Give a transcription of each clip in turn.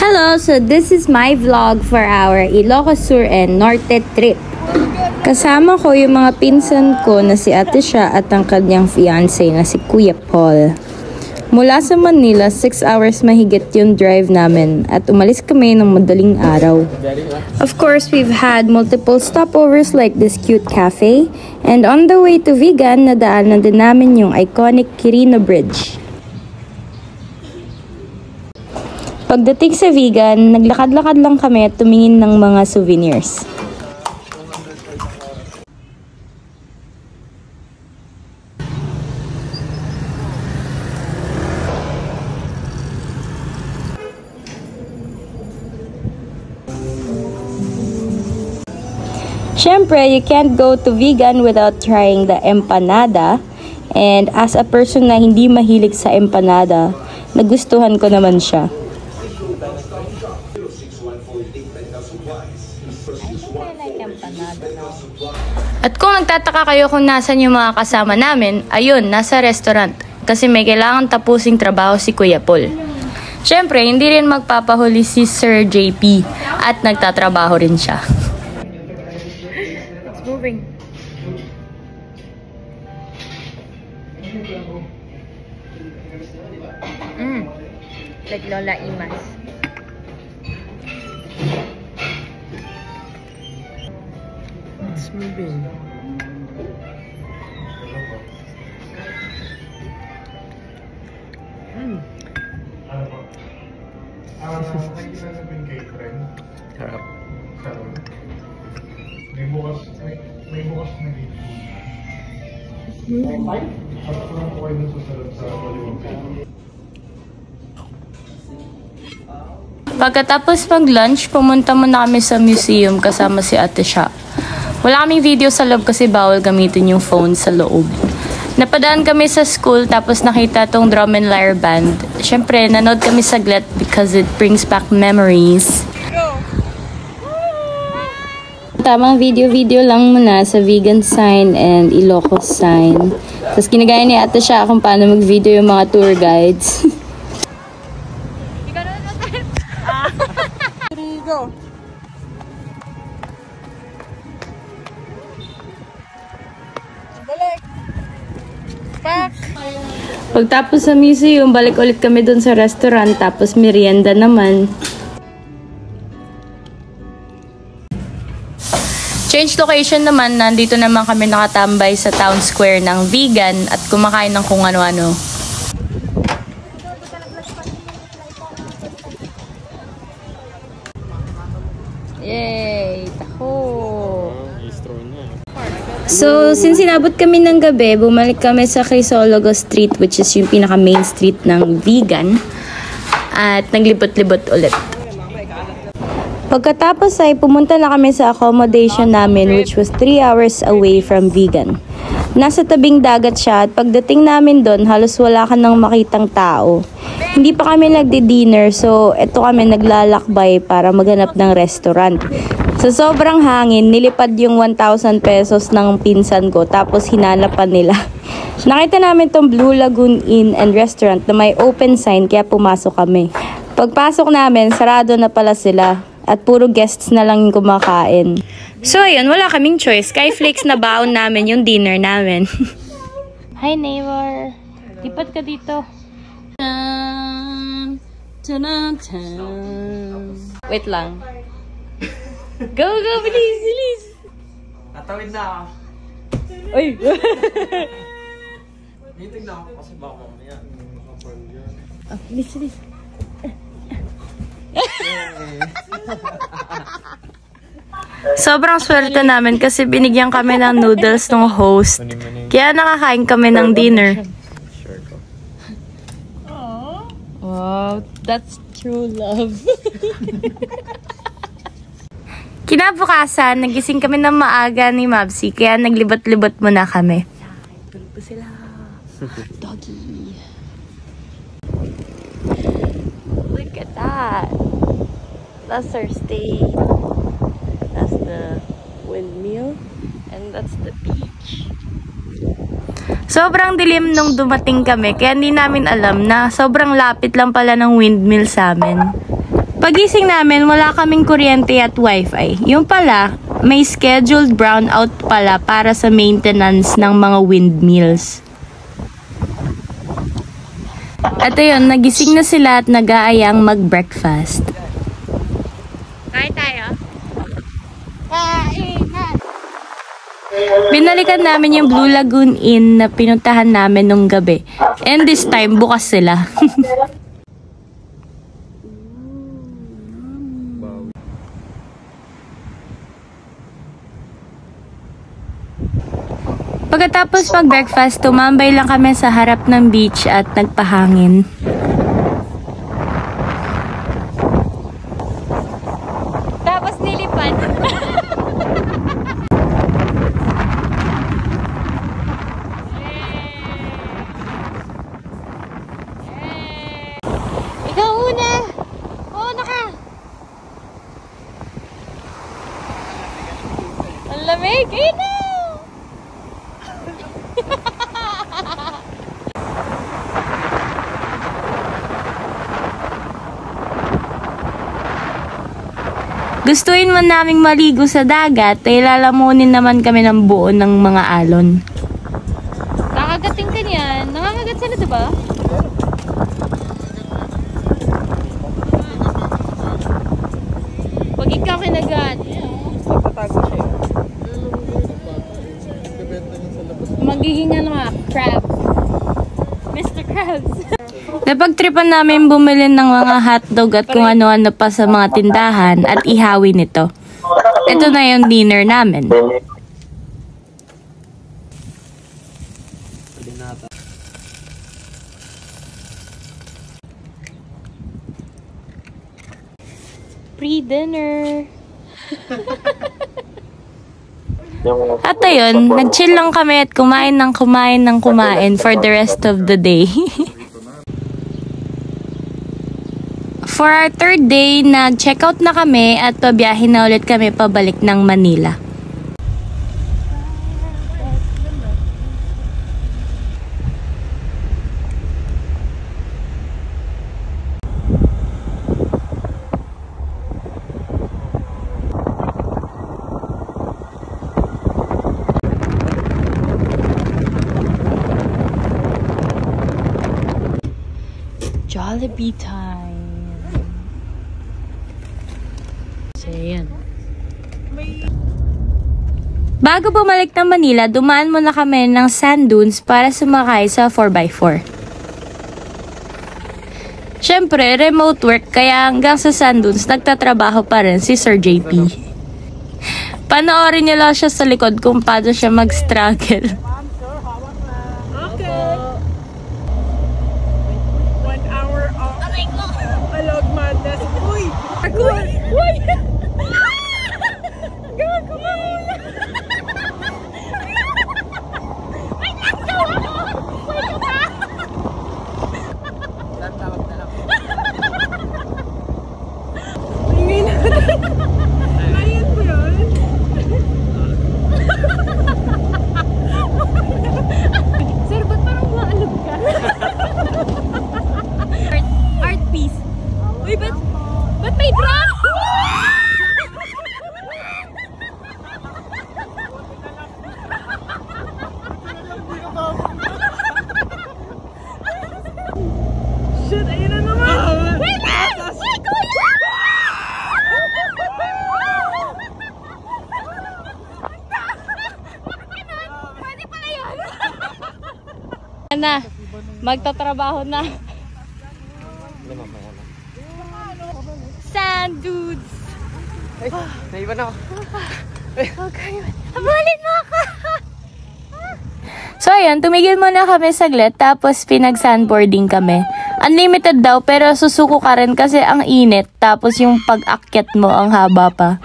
Hello! So this is my vlog for our Ilocos Sur and Norte trip. Kasama ko yung mga pinsan ko na si Ate Sha at ang kanyang fiancé na si Kuya Paul. Mula sa Manila, 6 hours mahigit yung drive namin at umalis kami ng madaling araw. Of course, we've had multiple stopovers like this cute cafe, and on the way to Vigan, nadaanan din namin yung iconic Quirino Bridge. Pagdating sa Vigan, naglakad-lakad lang kami at tumingin ng mga souvenirs. Siyempre, you can't go to Vigan without trying the empanada. And as a person na hindi mahilig sa empanada, nagustuhan ko naman siya. At kung nagtataka kayo kung nasan yung mga kasama namin, ayun, nasa restaurant. Kasi may kailangan tapusing trabaho si Kuya Paul. Siyempre, hindi rin magpapahuli si Sir JP at nagtatrabaho rin siya. It's moving. Like Lola Imas. It's moving. Sarap. May bukas na dito. At lang po kayo sa sarap sa Bollywood. Pagkatapos mag-lunch, pumunta muna kami sa museum kasama si Ate Sha. Wala kaming video sa loob kasi bawal gamitin yung phone sa loob. Napadaan kami sa school tapos nakita tong drum and lyre band. Siyempre, nanood kami saglit because it brings back memories. Tamang video lang muna sa Vigan sign and Ilocos sign. Tapos ginagaya ni Ate Sha kung paano mag-video yung mga tour guides. Pagtapos sa museum, balik ulit kami dun sa restaurant, tapos merienda naman. Change location naman, nandito naman kami nakatambay sa town square ng Vigan at kumakain ng kung ano-ano. Yay! Taho! So, since inabot kami ng gabi, bumalik kami sa Crisologo Street, which is yung pinaka-main street ng Vigan. At naglibot-libot ulit. Pagkatapos ay pumunta na kami sa accommodation namin, which was 3 hours away from Vigan. Nasa tabing dagat siya at pagdating namin doon, halos wala ka nang makitang tao. Hindi pa kami nagdi-dinner, so eto kami naglalakbay para maghanap ng restaurant. Sa sobrang hangin, nilipad yung 1,000 pesos ng pinsan ko tapos hinanapan nila. Nakita namin tong Blue Lagoon Inn and Restaurant na may open sign kaya pumasok kami. Pagpasok namin, sarado na pala sila at puro guests na lang yung kumakain. So ayun, wala kaming choice. Skyflakes na baon namin yung dinner namin. Hi neighbor! Lipat ka dito. Wait lang. Go, bilis! Natawid na ako. Uy! Meeting na ako kasi baka mamaya. Bilis. Sobrang swerte namin kasi binigyan kami ng noodles ng host. Kaya nakakain kami ng dinner. Wow, that's true love. Kinabukasan, nagising kami ng maaga ni Mabsi, kaya naglibot-libot muna kami. Tulog pa sila. Doggy. Look at that. That's our stay. That's the windmill. And that's the beach. Sobrang dilim nung dumating kami, kaya hindi namin alam na sobrang lapit lang pala ng windmill sa amin. Pagising namin, wala kaming kuryente at wifi. Yung pala, may scheduled brownout pala para sa maintenance ng mga windmills. At ayun, nagising na sila at nag-aayang mag-breakfast. Kain tayo? Binalikan namin yung Blue Lagoon Inn na pinuntahan namin nung gabi. And this time, bukas sila. Pagkatapos mag-breakfast, tumambay lang kami sa harap ng beach at nagpahangin. Tapos nilipan. Ikaw una! Una ka! Ang lamig! Ayun na! Gustuin man naming maligo sa dagat, ay lalamunin naman kami ng buo ng mga alon. Nakagating ka niyan. Nangangagat sila, diba? Pag ikaw kinagat. Magiging ano nga, crab. Mr. Krabs. Napagtripan namin bumili ng mga hotdog at kung ano-ano pa sa mga tindahan at ihawin ito. Ito na yung dinner namin. Pre-dinner. At ayun, nag-chill lang kami at kumain for the rest of the day. For our third day, nag-check out na kami at pabiyahe na ulit kami pabalik ng Manila. Jollibee time. So, yan. Bago bumalik ng Manila, dumaan muna kami ng sand dunes para sumakay sa 4x4. Siyempre, remote work, kaya hanggang sa sand dunes, nagtatrabaho pa rin si Sir JP. Panoorin niyo lang siya sa likod kung paano siya mag-struggle. Okay. 1 hour of alog madness. Uy! Uy! Uy! Gago ka muna! Wait lang! Gawa ko! Wait ka! Tawag na lang. Ingay natin. Layan mo yun? Sir, ba't parang maalog ka? Art piece. Uy, ba't may drop? Shit, ayun na naman! Wait lang! Wait, kuya! Pwede pala yun. Na, magtatrabaho na. Sand dudes. Ay, naiwan ako. Okay. Abalin mo ako. So ayun, tumigil muna kami saglit tapos pinag-sandboarding kami. Unlimited daw pero susuko ka rin kasi ang init tapos yung pag-akyat mo ang haba pa.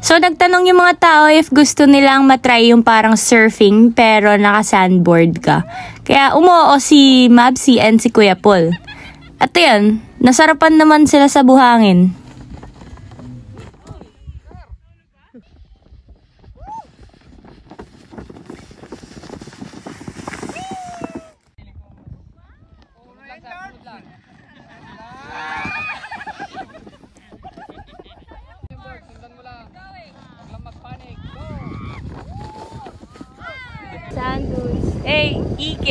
So nagtanong yung mga tao if gusto nilang matry yung parang surfing pero naka-sandboard ka. Kaya umuo si Mabsi and si Kuya Paul. At yun, nasarapan naman sila sa buhangin. Sundan mo lang. Huwag lang mag-panic. Go! Sandals. Hey, EK!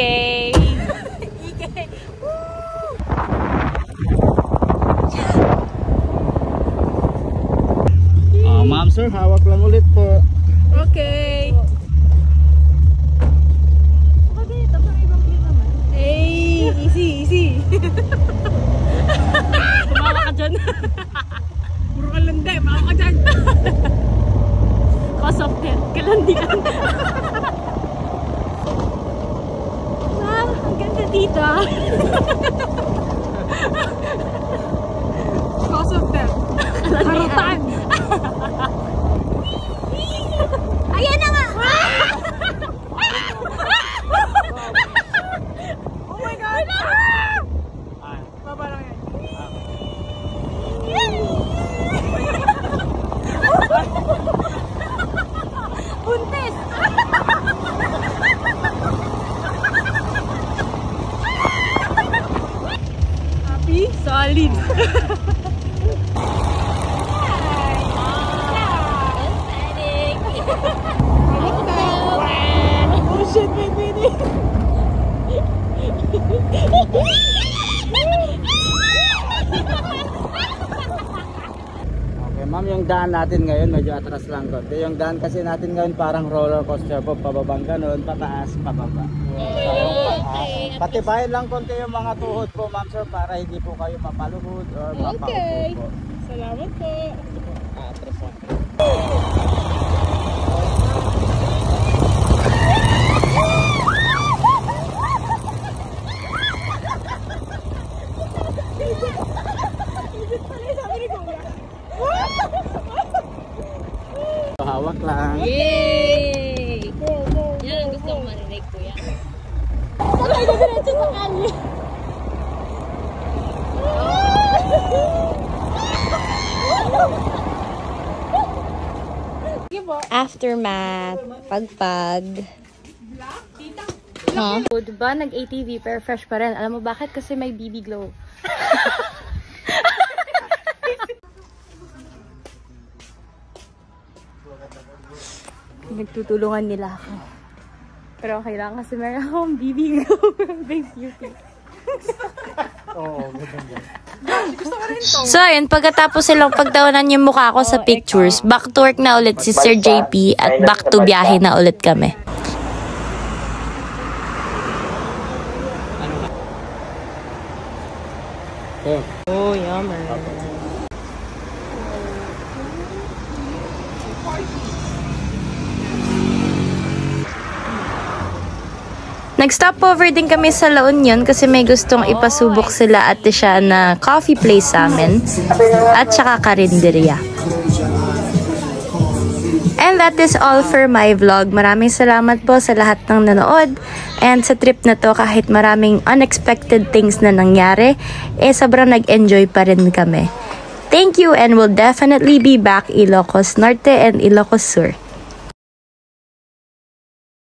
Ma'am sir, hawak lang ulit po. Okay. Hey, easy. Tumawa ka dyan. Puro ka landi, baka ka dyan. Cause of death. Kalandian. Wow, ang ganda dito. Cause of death. Karutan. Ayan na nga! Oh my God! Baba lang yan. Buntis! Happy? Solid! Oh shit, may baby! Okay ma'am, yung daan natin ngayon medyo atras lang konti. Yung daan kasi natin ngayon parang roller coaster po, pababang ganun, pataas, pababa. So, patibayin lang konti yung mga tuhod po ma'am sir para hindi po kayo mapaluhod or mapaupo po. Salamat po. Atras lang. Hawak lang. Yay! Yan ang gusto kong marinig ko yan. Aftermath. Pagpag. Huh? So, diba nag-ATV pero fresh pa rin. Alam mo bakit? Kasi may BB glow. Nagtutulungan nila ako. Pero okay lang kasi meron akong BB glow. Big beauty. So ayun, pagkatapos silang pagtawanan yung mukha ko sa pictures, back to work na ulit si Sir JP at back to biyahe na ulit kami. Oh, yummer. Nag-stopover din kami sa La Union kasi may gustong ipasubok sila at siya na coffee place sa amin at saka karinderya. And that is all for my vlog. Maraming salamat po sa lahat ng nanood. And sa trip na to, kahit maraming unexpected things na nangyari, sobrang nag-enjoy pa rin kami. Thank you and we'll definitely be back Ilocos Norte and Ilocos Sur.